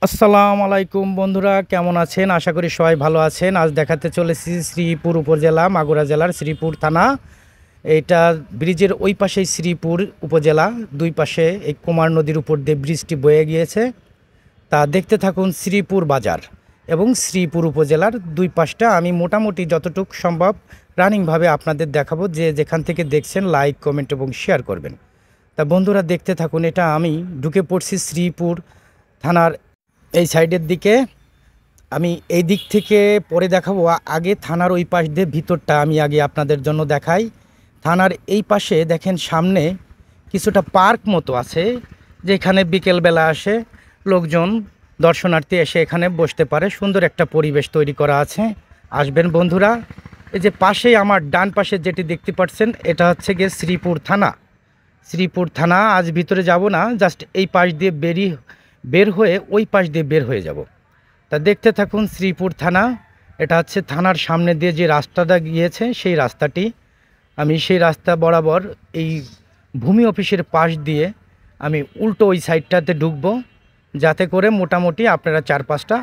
আসসালামু আলাইকুম বন্ধুরা, কেমন আছেন? আশা করি সবাই ভালো আছেন। আজ দেখাতে চলেছি শ্রীপুর উপজেলা, মাগুরা জেলার শ্রীপুর থানা। এইটা ব্রিজের ওই পাশেই শ্রীপুর উপজেলা, দুই পাশে এই কুমার নদীর উপর দিয়ে ব্রিজটি বয়ে গিয়েছে। তা দেখতে থাকুন শ্রীপুর বাজার এবং শ্রীপুর উপজেলার দুই পাশটা আমি মোটামুটি যতটুকু সম্ভব রানিংভাবে আপনাদের দেখাবো। যে যেখান থেকে দেখছেন লাইক, কমেন্ট এবং শেয়ার করবেন। তা বন্ধুরা দেখতে থাকুন। এটা আমি ঢুকে পড়ছি শ্রীপুর থানার এই সাইডের দিকে। আমি এই দিক থেকে পরে দেখাবো, আগে থানার ওই পাশ দিয়ে ভিতরটা আমি আগে আপনাদের জন্য দেখাই। থানার এই পাশে দেখেন সামনে কিছুটা পার্ক মতো আছে, যেখানে বিকেলবেলা আসে লোকজন, দর্শনার্থী এসে এখানে বসতে পারে। সুন্দর একটা পরিবেশ তৈরি করা আছে, আসবেন বন্ধুরা। এই যে পাশেই আমার ডান পাশে যেটি দেখতে পাচ্ছেন, এটা হচ্ছে গিয়ে শ্রীপুর থানা। শ্রীপুর থানা আজ ভিতরে যাব না, জাস্ট এই পাশ দিয়ে বের হয়ে ওই পাশ দিয়ে বের হয়ে যাব। তা দেখতে থাকুন শ্রীপুর থানা। এটা হচ্ছে থানার সামনে দিয়ে যে রাস্তাটা গিয়েছে সেই রাস্তাটি। আমি সেই রাস্তা বরাবর এই ভূমি অফিসের পাশ দিয়ে আমি উল্টো ওই সাইডটাতে ঢুকবো, যাতে করে মোটামুটি আপনারা চারপাশটা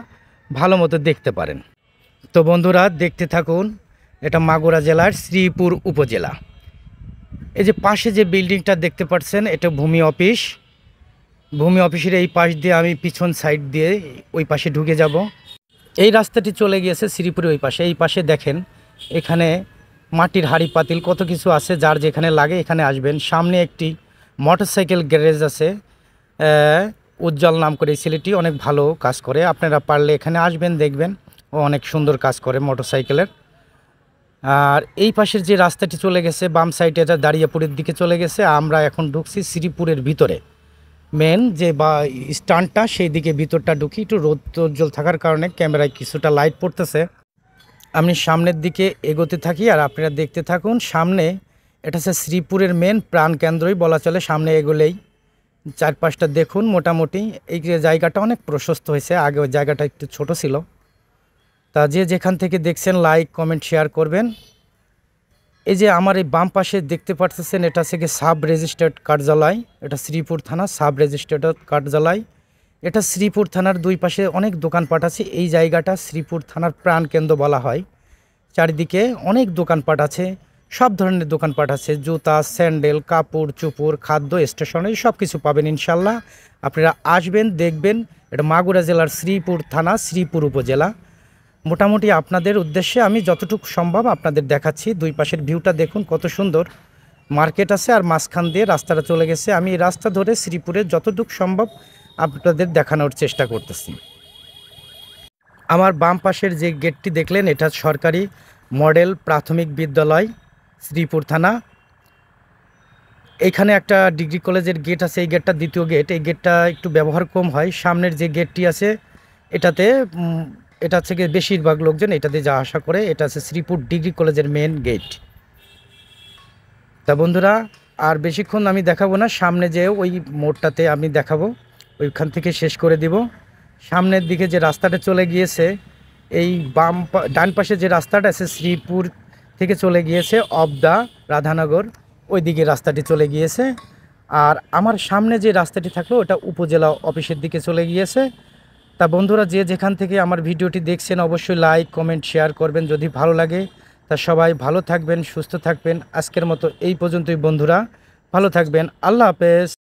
ভালো মতো দেখতে পারেন। তো বন্ধুরা দেখতে থাকুন। এটা মাগুরা জেলার শ্রীপুর উপজেলা। এই যে পাশে যে বিল্ডিংটা দেখতে পাচ্ছেন, এটা ভূমি অফিস। ভূমি অফিসের এই পাশ দিয়ে আমি পিছন সাইড দিয়ে ওই পাশে ঢুকে যাব। এই রাস্তাটি চলে গিয়েছে শ্রীপুরের ওই পাশে। এই পাশে দেখেন এখানে মাটির হাঁড়ি পাতিল কত কিছু আছে, যার যেখানে লাগে এখানে আসবেন। সামনে একটি মোটরসাইকেল গ্যারেজ আছে, উজ্জ্বল নাম করে। এই ছেলেটি অনেক ভালো কাজ করে, আপনারা পারলে এখানে আসবেন, দেখবেন ও অনেক সুন্দর কাজ করে মোটরসাইকেলের। আর এই পাশের যে রাস্তাটি চলে গেছে বাম সাইডে, এটা দাঁড়িয়াপুরের দিকে চলে গেছে। আমরা এখন ঢুকছি শ্রীপুরের ভিতরে, মেন যে বা স্ট্যান্ডটা সেই দিকে ভিতরটা ঢুকি। একটু রোদ উজ্জ্বল থাকার কারণে ক্যামেরায় কিছুটা লাইট পড়তেছে। আমি সামনের দিকে এগোতে থাকি আর আপনারা দেখতে থাকুন। সামনে এটা হচ্ছে শ্রীপুরের মেন প্রাণকেন্দ্রই বলা চলে। সামনে এগোলেই চারপাশটা দেখুন। মোটামুটি এই যে জায়গাটা অনেক প্রশস্ত হয়েছে, আগে ওই জায়গাটা একটু ছোট ছিল। তা যে যেখান থেকে দেখছেন লাইক, কমেন্ট, শেয়ার করবেন। এই যে আমার এই বাম পাশে দেখতে পাচ্ছেন, এটা হচ্ছে কি সাব রেজিস্ট্রার্ড কার্যালয়। এটা শ্রীপুর থানা সাব রেজিস্ট্রার্ড কার্যালয়। এটা শ্রীপুর থানার দুই পাশে অনেক দোকানপাট আছে। এই জায়গাটা শ্রীপুর থানার প্রাণকেন্দ্র বলা হয়। চারিদিকে অনেক দোকানপাট আছে, সব ধরনের দোকানপাট আছে। জুতা, স্যান্ডেল, কাপড় চোপড়, খাদ্য, স্টেশনারি সব কিছু পাবেন ইনশাল্লাহ। আপনারা আসবেন, দেখবেন। এটা মাগুরা জেলার শ্রীপুর থানা, শ্রীপুর উপজেলা। মোটামুটি আপনাদের উদ্দেশ্যে আমি যতটুকু সম্ভব আপনাদের দেখাচ্ছি। দুই পাশের ভিউটা দেখুন কত সুন্দর। মার্কেট আছে আর মাঝখান দিয়ে রাস্তাটা চলে গেছে। আমি এই রাস্তা ধরে শ্রীপুরের যতটুকু সম্ভব আপনাদের দেখানোর চেষ্টা করতেছি। আমার বাম পাশের যে গেটটি দেখলেন, এটা সরকারি মডেল প্রাথমিক বিদ্যালয় শ্রীপুর থানা। এইখানে একটা ডিগ্রি কলেজের গেট আছে, এই গেটটা দ্বিতীয় গেট। এই গেটটা একটু ব্যবহার কম হয়। সামনের যে গেটটি আছে এটাতে এটা হচ্ছে গিয়ে বেশিরভাগ লোকজন এটাতে যাওয়া আসা করে। এটা আছে শ্রীপুর ডিগ্রি কলেজের মেন গেট। তা বন্ধুরা আর বেশিক্ষণ আমি দেখাবো না, সামনে যে ওই মোড়টাতে আমি দেখাবো, ওইখান থেকে শেষ করে দিব। সামনের দিকে যে রাস্তাটা চলে গিয়েছে, এই ডান পাশে যে রাস্তাটা আছে শ্রীপুর থেকে চলে গিয়েছে অবদা, রাধানগর, ওই দিকে রাস্তাটি চলে গিয়েছে। আর আমার সামনে যে রাস্তাটি থাকলো ওটা উপজেলা অফিসের দিকে চলে গিয়েছে। তা বন্ধুরা যে যেখান থেকে আমার ভিডিওটি দেখছেন অবশ্যই লাইক, কমেন্ট, শেয়ার করবেন যদি ভালো লাগে। তা সবাই ভালো থাকবেন, সুস্থ থাকবেন। আজকের মতো এই পর্যন্তই বন্ধুরা, ভালো থাকবেন। আল্লাহ হাফেজ।